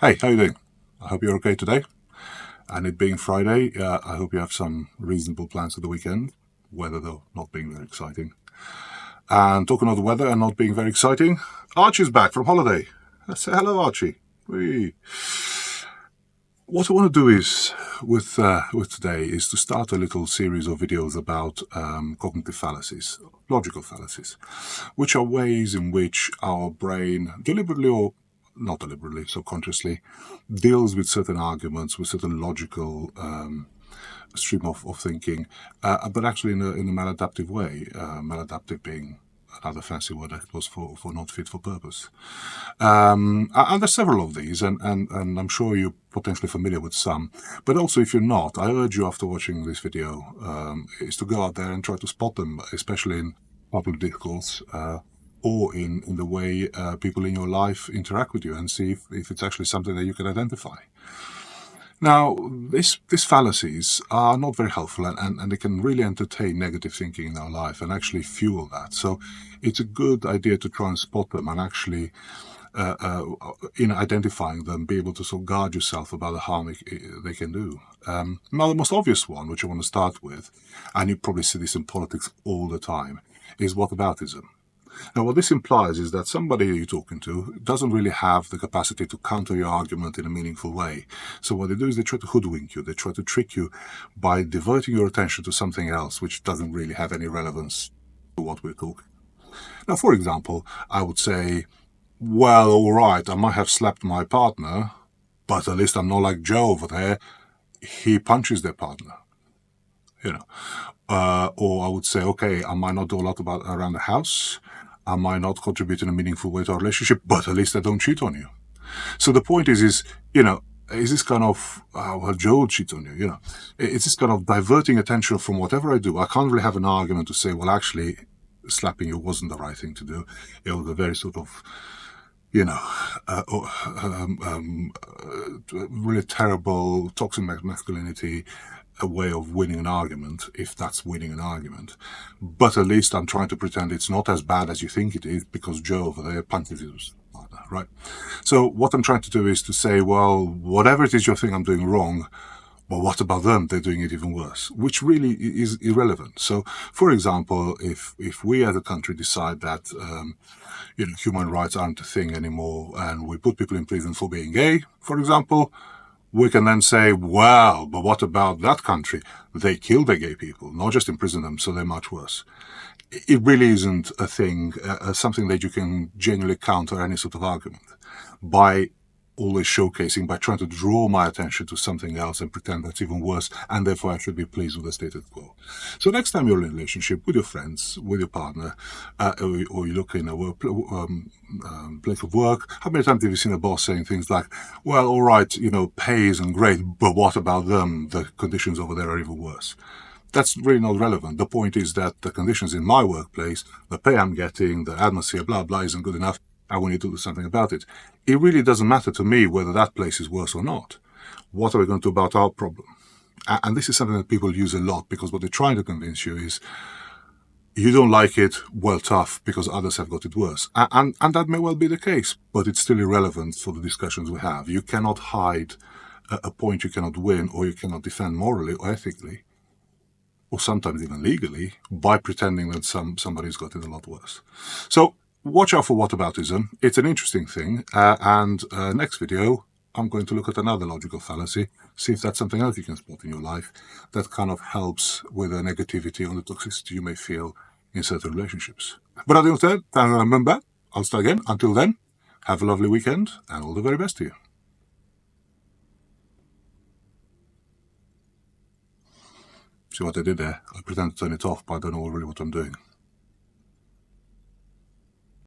Hey, how you doing? I hope you're okay today. And it being Friday, I hope you have some reasonable plans for the weekend. Weather, though, not being very exciting. And talking of the weather and not being very exciting, Archie's back from holiday. Say hello, Archie. Whee. What I want to do is, with today, is to start a little series of videos about cognitive fallacies, logical fallacies, which are ways in which our brain, deliberately or not deliberately, subconsciously, deals with certain arguments, with certain logical stream of thinking, but actually in a maladaptive way. Maladaptive being another fancy word, I suppose, for not fit for purpose. And there's several of these, and I'm sure you're potentially familiar with some. But also, if you're not, I urge you after watching this video is to go out there and try to spot them, especially in public discourse. Or in the way people in your life interact with you, and see if it's actually something that you can identify. Now, these fallacies are not very helpful, and they can really entertain negative thinking in our life and actually fuel that. So it's a good idea to try and spot them and actually, in identifying them, be able to sort of guard yourself about the harm they can do. Now, the most obvious one, which I want to start with, and you probably see this in politics all the time, is whataboutism. Now, what this implies is that somebody you're talking to doesn't really have the capacity to counter your argument in a meaningful way. So what they do is they try to hoodwink you, they try to trick you by diverting your attention to something else which doesn't really have any relevance to what we're talking. Now, for example, I would say, well, all right, I might have slapped my partner, but at least I'm not like Joe over there. He punches their partner. Or I would say, okay, I might not do a lot around the house. I might not contribute in a meaningful way to our relationship, but at least I don't cheat on you. So the point is is this kind of, well, Joe cheats on you, it's this kind of diverting attention from whatever I do. I can't really have an argument to say, well, actually, slapping you wasn't the right thing to do. It was a very sort of, really terrible, toxic masculinity, a way of winning an argument, if that's winning an argument. But at least I'm trying to pretend it's not as bad as you think it is because Joe over there punches his partner, right? So what I'm trying to do is to say, well, whatever it is you think I'm doing wrong, well, what about them? They're doing it even worse, which really is irrelevant. So, for example, if we as a country decide that human rights aren't a thing anymore, and we put people in prison for being gay, for example, we can then say, well, but what about that country? They kill the gay people, not just imprison them, so they're much worse. It really isn't a thing, something that you can genuinely counter any sort of argument by always showcasing, by trying to draw my attention to something else and pretend that's even worse, and therefore I should be pleased with the status quo. So next time you're in a relationship with your friends, with your partner, or you look in a place of work, how many times have you seen a boss saying things like, well, all right, pay isn't great, but what about them? The conditions over there are even worse. That's really not relevant. The point is that the conditions in my workplace, the pay I'm getting, the atmosphere, blah, blah, isn't good enough. I want you to do something about it. It really doesn't matter to me whether that place is worse or not. What are we going to do about our problem? And this is something that people use a lot, because what they're trying to convince you is, you don't like it, well, tough, because others have got it worse. And that may well be the case, but it's still irrelevant for the discussions we have. You cannot hide a point you cannot win, or you cannot defend morally or ethically, or sometimes even legally, by pretending that somebody's got it a lot worse. So watch out for whataboutism. It's an interesting thing. And next video, I'm going to look at another logical fallacy, see if that's something else you can spot in your life that kind of helps with the negativity or the toxicity you may feel in certain relationships. But until then, remember, I'll start again. Until then, have a lovely weekend and all the very best to you. See what I did there? I pretend to turn it off, but I don't know really what I'm doing.